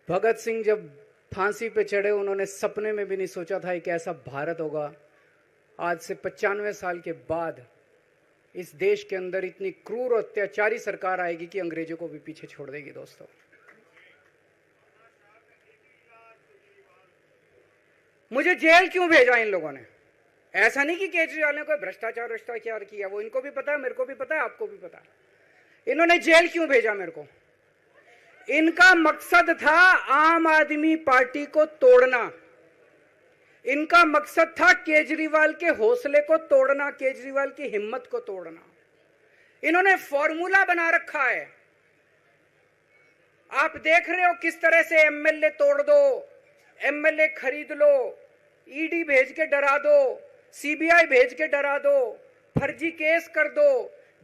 भगत सिंह जब फांसी पे चढ़े, उन्होंने सपने में भी नहीं सोचा था कि ऐसा भारत होगा। आज से 95 साल के बाद इस देश के अंदर इतनी क्रूर और अत्याचारी सरकार आएगी कि अंग्रेजों को भी पीछे छोड़ देगी। दोस्तों, मुझे जेल क्यों भेजा इन लोगों ने? ऐसा नहीं कि केजरीवाल ने कोई भ्रष्टाचार किया, वो इनको भी पता है, मेरे को भी पता है, आपको भी पता है। इन्होंने जेल क्यों भेजा मेरे को? इनका मकसद था आम आदमी पार्टी को तोड़ना। इनका मकसद था केजरीवाल के हौसले को तोड़ना, केजरीवाल की हिम्मत को तोड़ना। इन्होंने फॉर्मूला बना रखा है। आप देख रहे हो किस तरह से एमएलए तोड़ दो, एमएलए खरीद लो, ईडी भेज के डरा दो, सीबीआई भेज के डरा दो, फर्जी केस कर दो,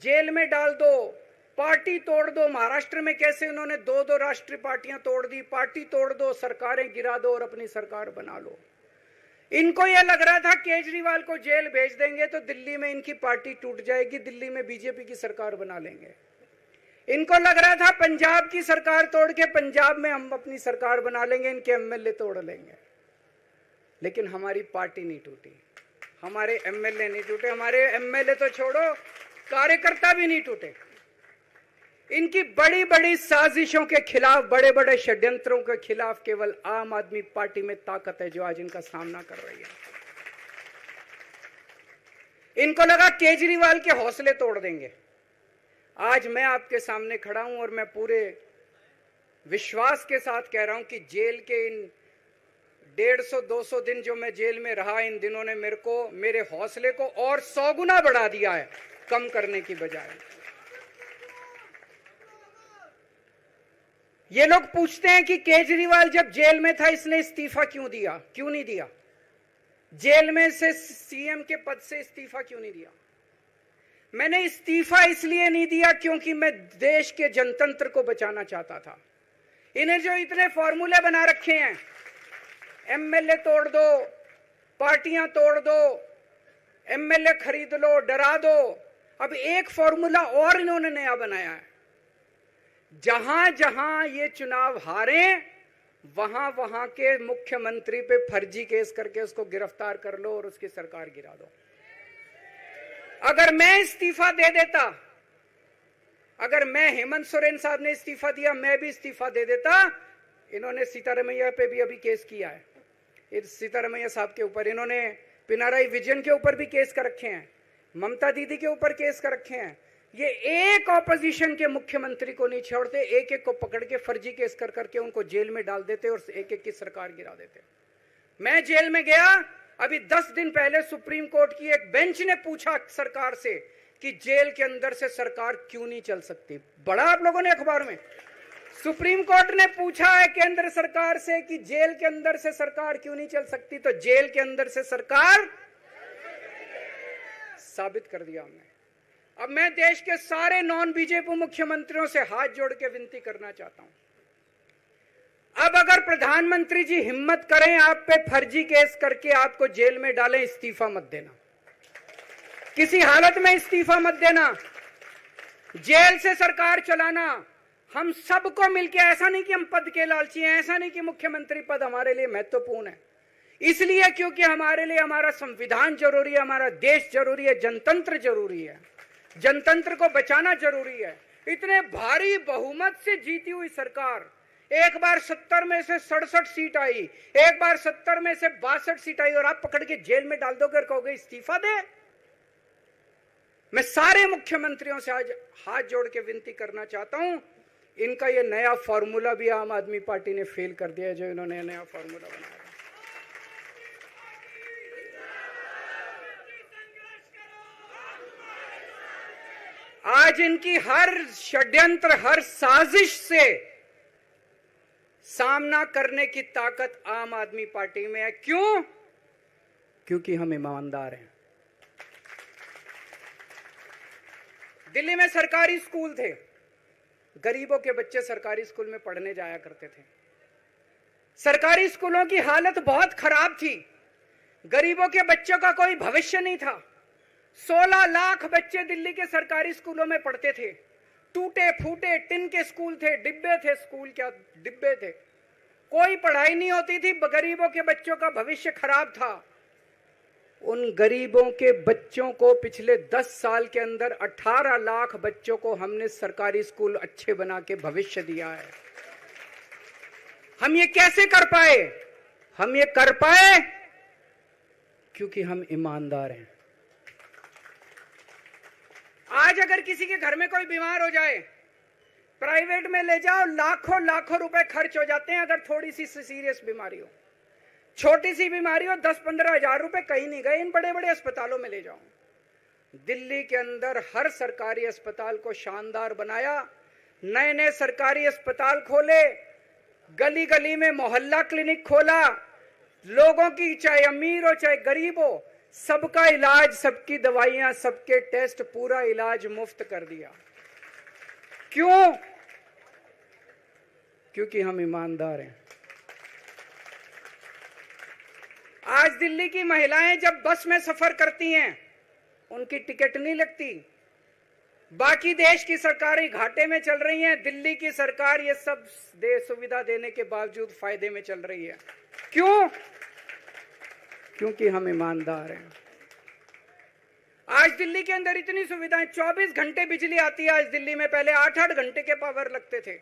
जेल में डाल दो, पार्टी तोड़ दो। महाराष्ट्र में कैसे उन्होंने दो राष्ट्रीय पार्टियां तोड़ दी। पार्टी तोड़ दो, सरकारें गिरा दो और अपनी सरकार बना लो। इनको यह लग रहा था केजरीवाल को जेल भेज देंगे तो दिल्ली में इनकी पार्टी टूट जाएगी, दिल्ली में बीजेपी की सरकार बना लेंगे। इनको लग रहा था पंजाब की सरकार तोड़ के पंजाब में हम अपनी सरकार बना लेंगे, इनके एमएलए तोड़ लेंगे। लेकिन हमारी पार्टी नहीं टूटी, हमारे एमएलए नहीं टूटे, हमारे एमएलए तो छोड़ो, कार्यकर्ता भी नहीं टूटे। इनकी बड़ी बड़ी साजिशों के खिलाफ, बड़े बड़े षड्यंत्रों के खिलाफ केवल आम आदमी पार्टी में ताकत है जो आज इनका सामना कर रही है। इनको लगा केजरीवाल के हौसले तोड़ देंगे। आज मैं आपके सामने खड़ा हूं और मैं पूरे विश्वास के साथ कह रहा हूं कि जेल के इन 150-200 दिन जो मैं जेल में रहा, इन दिनों ने मेरे हौसले को और 100 गुना बढ़ा दिया है, कम करने की बजाय। ये लोग पूछते हैं कि केजरीवाल जब जेल में था इसने इस्तीफा क्यों दिया, क्यों नहीं दिया? जेल में से सीएम के पद से इस्तीफा क्यों नहीं दिया? मैंने इस्तीफा इसलिए नहीं दिया क्योंकि मैं देश के जनतंत्र को बचाना चाहता था। इन्हें जो इतने फॉर्मूले बना रखे हैं, एमएलए तोड़ दो, पार्टियां तोड़ दो, एमएलए खरीद लो, डरा दो। अब एक फॉर्मूला और इन्होंने नया बनाया है। जहां जहां ये चुनाव हारे, वहां वहां के मुख्यमंत्री पे फर्जी केस करके उसको गिरफ्तार कर लो और उसकी सरकार गिरा दो। अगर मैं इस्तीफा दे देता, अगर मैं हेमंत सोरेन साहब ने इस्तीफा दिया, मैं भी इस्तीफा दे देता। इन्होंने सीतारमैया पे भी अभी केस किया है, इस सीतारमैया साहब के ऊपर। इन्होंने पिनाराई विजयन के ऊपर भी केस कर रखे हैं, ममता दीदी के ऊपर केस कर रखे हैं। ये एक ऑपोजिशन के मुख्यमंत्री को नहीं छोड़ते, एक एक को पकड़ के फर्जी केस कर करके उनको जेल में डाल देते और एक एक की सरकार गिरा देते। मैं जेल में गया, अभी 10 दिन पहले सुप्रीम कोर्ट की एक बेंच ने पूछा सरकार से कि जेल के अंदर से सरकार क्यों नहीं चल सकती। बड़ा आप लोगों ने अखबार में, सुप्रीम कोर्ट ने पूछा है केंद्र सरकार से कि जेल के अंदर से सरकार क्यों नहीं चल सकती, तो जेल के अंदर से सरकार साबित कर दिया हमने। अब मैं देश के सारे नॉन बीजेपी मुख्यमंत्रियों से हाथ जोड़ के विनती करना चाहता हूं, अब अगर प्रधानमंत्री जी हिम्मत करें आप पे फर्जी केस करके आपको जेल में डालें, इस्तीफा मत देना, किसी हालत में इस्तीफा मत देना। जेल से सरकार चलाना हम सबको मिलके, ऐसा नहीं कि हम पद के लालची हैं, ऐसा नहीं कि मुख्यमंत्री पद हमारे लिए महत्वपूर्ण है, इसलिए क्योंकि हमारे लिए हमारा संविधान जरूरी है, हमारा देश जरूरी है, जनतंत्र जरूरी है, जनतंत्र को बचाना जरूरी है। इतने भारी बहुमत से जीती हुई सरकार, एक बार 70 में से 67 सीट आई, एक बार 70 में से 62 सीट आई, और आप पकड़ के जेल में डाल दोगे और कहोगे इस्तीफा दे। मैं सारे मुख्यमंत्रियों से आज हाथ जोड़ के विनती करना चाहता हूं, इनका ये नया फॉर्मूला भी आम आदमी पार्टी ने फेल कर दिया है, जो इन्होंने नया फॉर्मूला बनाया। आज इनकी हर षड्यंत्र, हर साजिश से सामना करने की ताकत आम आदमी पार्टी में है। क्यों? क्योंकि हम ईमानदार हैं। दिल्ली में सरकारी स्कूल थे, गरीबों के बच्चे सरकारी स्कूल में पढ़ने जाया करते थे। सरकारी स्कूलों की हालत बहुत खराब थी, गरीबों के बच्चों का कोई भविष्य नहीं था। 16 लाख बच्चे दिल्ली के सरकारी स्कूलों में पढ़ते थे। टूटे फूटे टिन के स्कूल थे, डिब्बे थे, स्कूल क्या डिब्बे थे। कोई पढ़ाई नहीं होती थी, गरीबों के बच्चों का भविष्य खराब था। उन गरीबों के बच्चों को पिछले 10 साल के अंदर 18 लाख बच्चों को हमने सरकारी स्कूल अच्छे बना के भविष्य दिया है। हम ये कैसे कर पाए? हम ये कर पाए क्योंकि हम ईमानदार हैं। आज अगर किसी के घर में कोई बीमार हो जाए, प्राइवेट में ले जाओ, लाखों लाखों रुपए खर्च हो जाते हैं। अगर थोड़ी सी सीरियस बीमारी हो, छोटी सी बीमारी हो, 10-15 हजार रुपए कहीं नहीं गए। इन बड़े बड़े अस्पतालों में ले जाओ। दिल्ली के अंदर हर सरकारी अस्पताल को शानदार बनाया, नए नए सरकारी अस्पताल खोले, गली गली में मोहल्ला क्लिनिक खोला। लोगों की, चाहे अमीर हो चाहे गरीब हो, सबका इलाज, सबकी दवाइयां, सबके टेस्ट, पूरा इलाज मुफ्त कर दिया। क्यों? क्योंकि हम ईमानदार हैं। आज दिल्ली की महिलाएं जब बस में सफर करती हैं, उनकी टिकट नहीं लगती। बाकी देश की सरकारें घाटे में चल रही हैं, दिल्ली की सरकार ये सब सुविधा देने के बावजूद फायदे में चल रही है। क्यों? क्योंकि हम ईमानदार हैं। आज दिल्ली के अंदर इतनी सुविधाएं, 24 घंटे बिजली आती है आज दिल्ली में, पहले 8-8 घंटे के पावर लगते थे।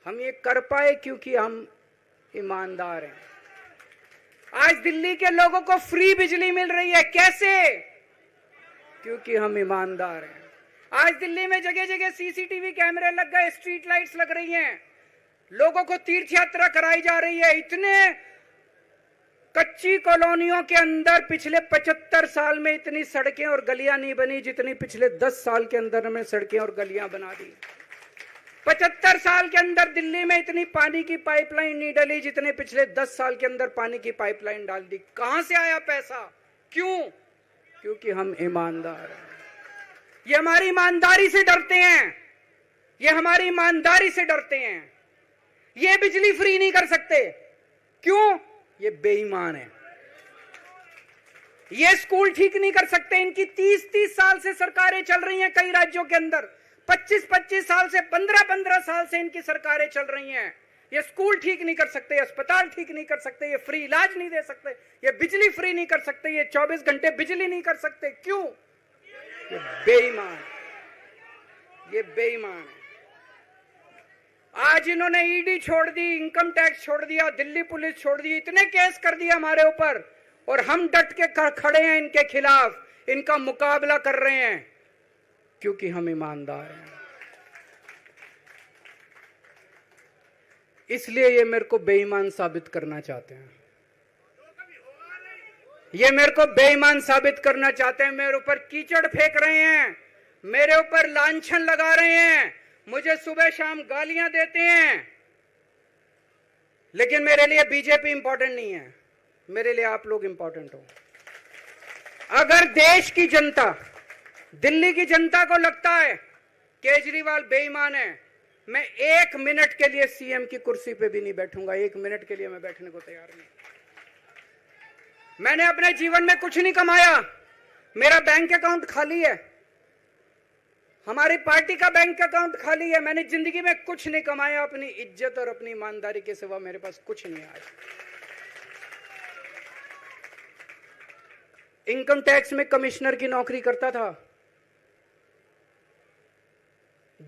हम ये कर पाए क्योंकि हम ईमानदार हैं। आज दिल्ली के लोगों को फ्री बिजली मिल रही है। कैसे? क्योंकि हम ईमानदार हैं। आज दिल्ली में जगह जगह सीसीटीवी कैमरे लग गए, स्ट्रीट लाइट्स लग रही हैं, लोगों को तीर्थ यात्रा कराई जा रही है। इतने कच्ची कॉलोनियों के अंदर पिछले 75 साल में इतनी सड़कें और गलियां नहीं बनी जितनी पिछले 10 साल के अंदर हमने सड़कें और गलियां बना दी। 75 साल के अंदर दिल्ली में इतनी पानी की पाइपलाइन नहीं डली जितने पिछले 10 साल के अंदर पानी की पाइपलाइन डाल दी। कहां से आया पैसा? क्यों? क्योंकि हम ईमानदार हैं। ये हमारी ईमानदारी से डरते हैं, ये हमारी ईमानदारी से डरते हैं। ये बिजली फ्री नहीं कर सकते। क्यों? ये बेईमान है। ये स्कूल ठीक नहीं कर सकते। इनकी 30-30 साल से सरकारें चल रही हैं कई राज्यों के अंदर, 25-25 साल से, 15-15 साल से इनकी सरकारें चल रही हैं। ये स्कूल ठीक नहीं कर सकते, अस्पताल ठीक नहीं कर सकते, ये फ्री इलाज नहीं दे सकते, ये बिजली फ्री नहीं कर सकते, ये 24 घंटे बिजली नहीं कर सकते। क्यों? ये बेईमान, ये बेईमान है। आज इन्होंने ईडी छोड़ दी, इनकम टैक्स छोड़ दिया, दिल्ली पुलिस छोड़ दी, इतने केस कर दिए हमारे ऊपर, और हम डट के खड़े हैं इनके खिलाफ, इनका मुकाबला कर रहे हैं क्योंकि हम ईमानदार हैं। इसलिए ये मेरे को बेईमान साबित करना चाहते हैं। ये मेरे को बेईमान साबित करना चाहते हैं। मेरे ऊपर कीचड़ फेंक रहे हैं, मेरे ऊपर लांछन लगा रहे हैं, मुझे सुबह शाम गालियां देते हैं। लेकिन मेरे लिए बीजेपी इंपॉर्टेंट नहीं है, मेरे लिए आप लोग इंपॉर्टेंट हो। अगर देश की जनता, दिल्ली की जनता को लगता है केजरीवाल बेईमान है, मैं 1 मिनट के लिए सीएम की कुर्सी पे भी नहीं बैठूंगा। 1 मिनट के लिए मैं बैठने को तैयार नहीं। मैंने अपने जीवन में कुछ नहीं कमाया, मेरा बैंक अकाउंट खाली है, हमारी पार्टी का बैंक अकाउंट खाली है। मैंने जिंदगी में कुछ नहीं कमाया, अपनी इज्जत और अपनी ईमानदारी के सिवा मेरे पास कुछ नहीं आया। इनकम टैक्स में कमिश्नर की नौकरी करता था,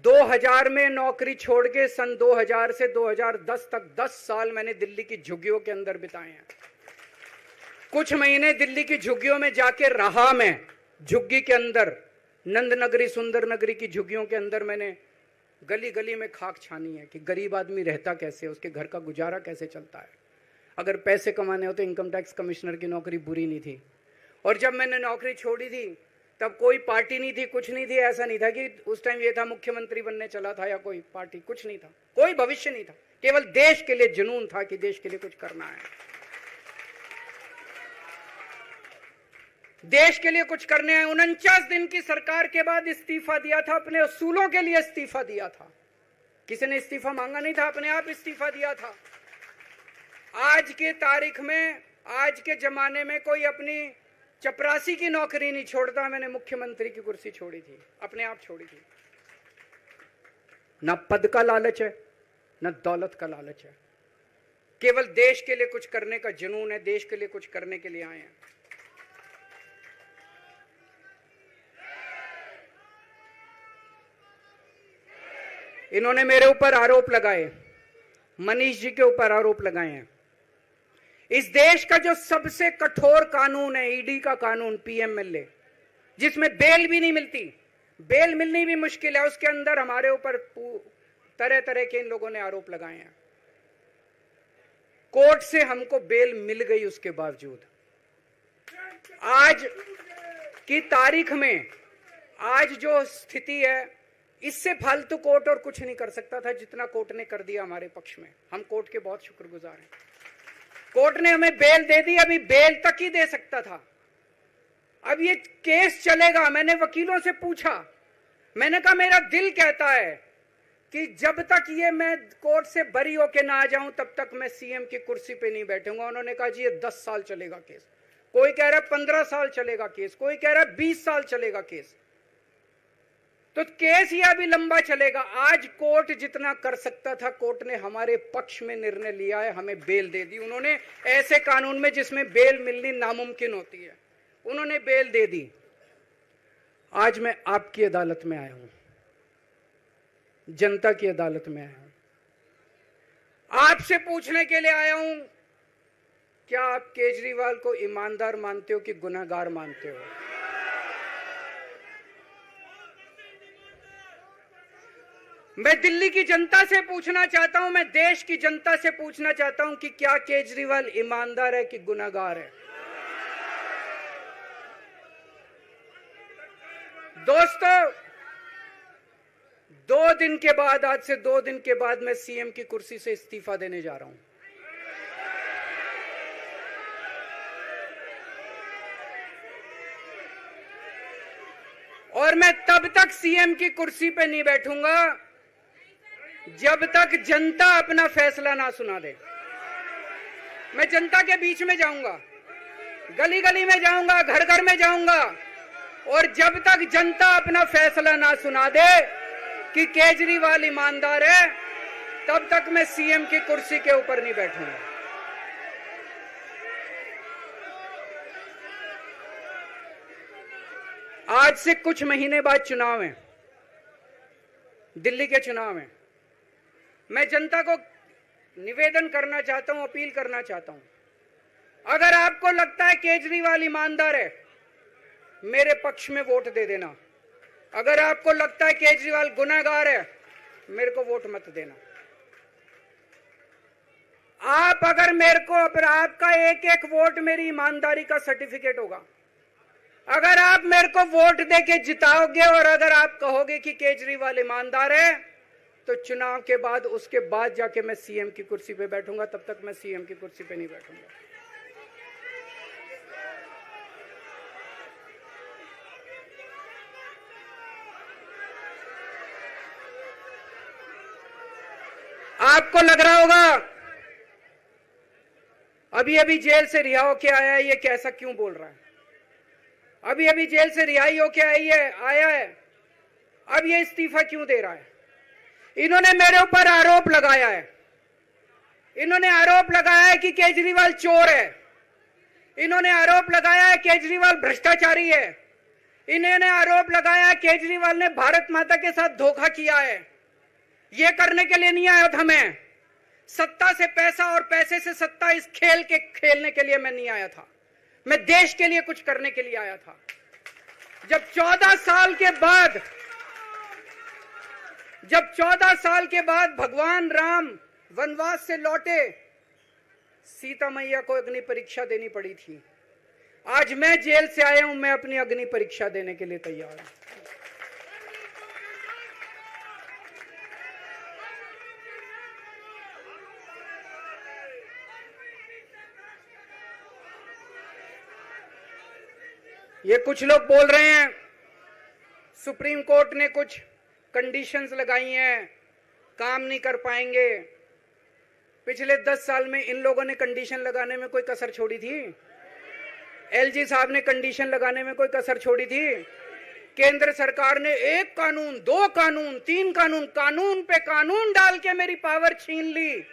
2000 में नौकरी छोड़ के सन 2000 से 2010 तक 10 साल मैंने दिल्ली की झुग्गियों के अंदर बिताए हैं। कुछ महीने दिल्ली की झुग्गियों में जाके रहा मैं, झुग्गी के अंदर, नंद नगरी, सुंदर नगरी की झुग्गियों के अंदर मैंने गली गली में खाक छानी है कि गरीब आदमी रहता कैसे, उसके घर का गुजारा कैसे चलता है। अगर पैसे कमाने हो तो इनकम टैक्स कमिश्नर की नौकरी बुरी नहीं थी। और जब मैंने नौकरी छोड़ी थी तब कोई पार्टी नहीं थी, कुछ नहीं थी। ऐसा नहीं था कि उस टाइम ये था मुख्यमंत्री बनने चला था या कोई पार्टी, कुछ नहीं था, कोई भविष्य नहीं था। केवल देश के लिए जुनून था कि देश के लिए कुछ करना है, देश के लिए कुछ करने हैं। 49 दिन की सरकार के बाद इस्तीफा दिया था, अपने असूलों के लिए इस्तीफा दिया था। किसी ने इस्तीफा मांगा नहीं था, अपने आप इस्तीफा दिया था। आज के तारीख में, आज के जमाने में कोई अपनी चपरासी की नौकरी नहीं छोड़ता। मैंने मुख्यमंत्री की कुर्सी छोड़ी थी, अपने आप छोड़ी थी। ना पद का लालच है, ना दौलत का लालच है। केवल देश के लिए कुछ करने का जुनून है, देश के लिए कुछ करने के लिए आए हैं। इन्होंने मेरे ऊपर आरोप लगाए, मनीष जी के ऊपर आरोप लगाए हैं। इस देश का जो सबसे कठोर कानून है ईडी का कानून, पीएमएलए, जिसमें बेल भी नहीं मिलती, बेल मिलनी भी मुश्किल है, उसके अंदर हमारे ऊपर तरह तरह के इन लोगों ने आरोप लगाए हैं। कोर्ट से हमको बेल मिल गई, उसके बावजूद आज की तारीख में आज जो स्थिति है, इससे फालतू कोर्ट और कुछ नहीं कर सकता था जितना कोर्ट ने कर दिया हमारे पक्ष में। हम कोर्ट के बहुत शुक्रगुजार हैं। कोर्ट ने हमें बेल दे दी, अभी बेल तक ही दे सकता था। अब ये केस चलेगा। मैंने वकीलों से पूछा, मैंने कहा मेरा दिल कहता है कि जब तक ये मैं कोर्ट से बरी होके ना आ जाऊं तब तक मैं सीएम की कुर्सी पे नहीं बैठूंगा। उन्होंने कहा जी ये 10 साल चलेगा केस, कोई कह रहा है 15 साल चलेगा केस, कोई कह रहा है 20 साल चलेगा केस। तो केस ये अभी लंबा चलेगा। आज कोर्ट जितना कर सकता था, कोर्ट ने हमारे पक्ष में निर्णय लिया है, हमें बेल दे दी। उन्होंने ऐसे कानून में जिसमें बेल मिलनी नामुमकिन होती है, उन्होंने बेल दे दी। आज मैं आपकी अदालत में आया हूं, जनता की अदालत में आया हूं, आपसे पूछने के लिए आया हूं, क्या आप केजरीवाल को ईमानदार मानते हो कि गुनहगार मानते हो? मैं दिल्ली की जनता से पूछना चाहता हूं, मैं देश की जनता से पूछना चाहता हूं कि क्या केजरीवाल ईमानदार है कि गुनहगार है? दोस्तों, 2 दिन के बाद, आज से 2 दिन के बाद मैं सीएम की कुर्सी से इस्तीफा देने जा रहा हूं। और मैं तब तक सीएम की कुर्सी पे नहीं बैठूंगा जब तक जनता अपना फैसला ना सुना दे। मैं जनता के बीच में जाऊंगा, गली गली में जाऊंगा, घर घर में जाऊंगा, और जब तक जनता अपना फैसला ना सुना दे कि केजरीवाल ईमानदार है, तब तक मैं सीएम की कुर्सी के ऊपर नहीं बैठूंगा। आज से कुछ महीने बाद चुनाव है, दिल्ली के चुनाव है। मैं जनता को निवेदन करना चाहता हूं, अपील करना चाहता हूं, अगर आपको लगता है केजरीवाल ईमानदार है, मेरे पक्ष में वोट दे देना। अगर आपको लगता है केजरीवाल गुनहगार है, मेरे को वोट मत देना। आप अगर मेरे को, आपका एक एक वोट मेरी ईमानदारी का सर्टिफिकेट होगा। अगर आप मेरे को वोट देके जिताओगे और अगर आप कहोगे कि केजरीवाल ईमानदार है, तो चुनाव के बाद, उसके बाद जाके मैं सीएम की कुर्सी पे बैठूंगा। तब तक मैं सीएम की कुर्सी पे नहीं बैठूंगा। आपको लग रहा होगा अभी अभी जेल से रिहा होके आया है, ये कैसा क्यों बोल रहा है? अभी अभी जेल से रिहाई होके आया है, अब ये इस्तीफा क्यों दे रहा है? इन्होंने मेरे ऊपर आरोप लगाया है, इन्होंने आरोप लगाया है कि केजरीवाल चोर है, इन्होंने आरोप लगाया है केजरीवाल भ्रष्टाचारी है, इन्होंने आरोप लगाया है केजरीवाल ने भारत माता के साथ धोखा किया है। ये करने के लिए नहीं आया था मैं, सत्ता से पैसा और पैसे से सत्ता, इस खेल के खेलने के लिए मैं नहीं आया था। मैं देश के लिए कुछ करने के लिए आया था। जब 14 साल के बाद भगवान राम वनवास से लौटे, सीता मैया को अग्नि परीक्षा देनी पड़ी थी। आज मैं जेल से आया हूं, मैं अपनी अग्नि परीक्षा देने के लिए तैयार हूं। ये कुछ लोग बोल रहे हैं सुप्रीम कोर्ट ने कुछ कंडीशंस लगाई हैं, काम नहीं कर पाएंगे। पिछले 10 साल में इन लोगों ने कंडीशन लगाने में कोई कसर छोड़ी थी? एलजी साहब ने कंडीशन लगाने में कोई कसर छोड़ी थी? केंद्र सरकार ने 1 कानून, 2 कानून, 3 कानून, कानून पे कानून डाल के मेरी पावर छीन ली।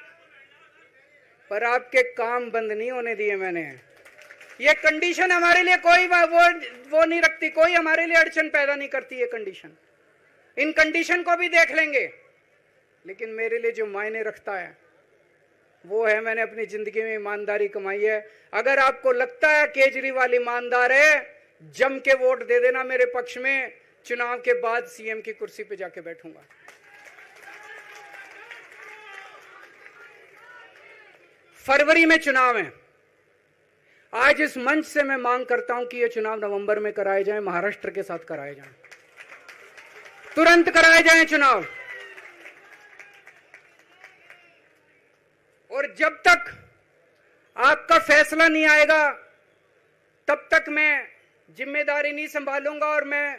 पर आपके काम बंद नहीं होने दिए मैंने। ये कंडीशन हमारे लिए कोई वो नहीं रखती, कोई हमारे लिए अड़चन पैदा नहीं करती ये कंडीशन। इन कंडीशन को भी देख लेंगे, लेकिन मेरे लिए जो मायने रखता है वो है मैंने अपनी जिंदगी में ईमानदारी कमाई है। अगर आपको लगता है केजरीवाल ईमानदार है, जम के वोट दे देना मेरे पक्ष में। चुनाव के बाद सीएम की कुर्सी पे जाके बैठूंगा। फरवरी में चुनाव है। आज इस मंच से मैं मांग करता हूं कि ये चुनाव नवंबर में कराए जाएं, महाराष्ट्र के साथ कराए जाएं, तुरंत कराए जाएं चुनाव। और जब तक आपका फैसला नहीं आएगा तब तक मैं जिम्मेदारी नहीं संभालूंगा। और मैं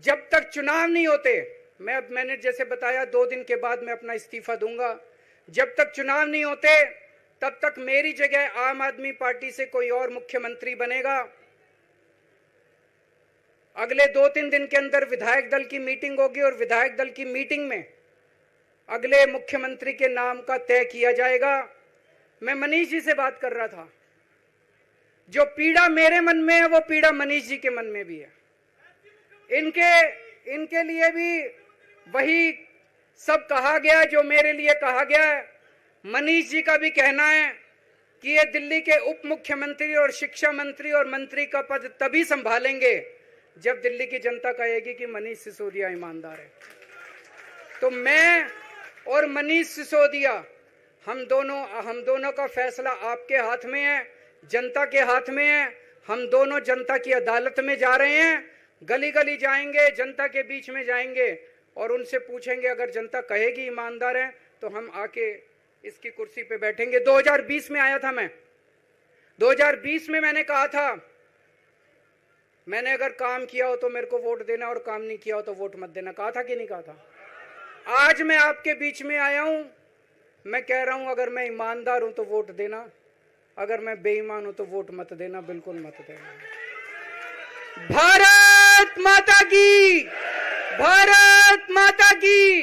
जब तक चुनाव नहीं होते, मैंने जैसे बताया 2 दिन के बाद मैं अपना इस्तीफा दूंगा। जब तक चुनाव नहीं होते तब तक मेरी जगह आम आदमी पार्टी से कोई और मुख्यमंत्री बनेगा। अगले 2-3 दिन के अंदर विधायक दल की मीटिंग होगी और विधायक दल की मीटिंग में अगले मुख्यमंत्री के नाम का तय किया जाएगा। मैं मनीष जी से बात कर रहा था, जो पीड़ा मेरे मन में है वो पीड़ा मनीष जी के मन में भी है। इनके लिए भी वही सब कहा गया जो मेरे लिए कहा गया है। मनीष जी का भी कहना है कि ये दिल्ली के उप मुख्यमंत्री और शिक्षा मंत्री और मंत्री का पद तभी संभालेंगे जब दिल्ली की जनता कहेगी कि मनीष सिसोदिया ईमानदार है। तो मैं और मनीष सिसोदिया, हम दोनों का फैसला आपके हाथ में है, जनता के हाथ में है। हम दोनों जनता की अदालत में जा रहे हैं, गली गली जाएंगे, जनता के बीच में जाएंगे और उनसे पूछेंगे, अगर जनता कहेगी ईमानदार है तो हम आके इसकी कुर्सी पे बैठेंगे। 2020 में आया था मैं, 2020 में मैंने कहा था, मैंने अगर काम किया हो तो मेरे को वोट देना और काम नहीं किया हो तो वोट मत देना। कहा था कि नहीं कहा था? आज मैं आपके बीच में आया हूं, मैं कह रहा हूं अगर मैं ईमानदार हूं तो वोट देना, अगर मैं बेईमान हूं तो वोट मत देना, बिल्कुल मत देना। भारत माता की, भारत माता की।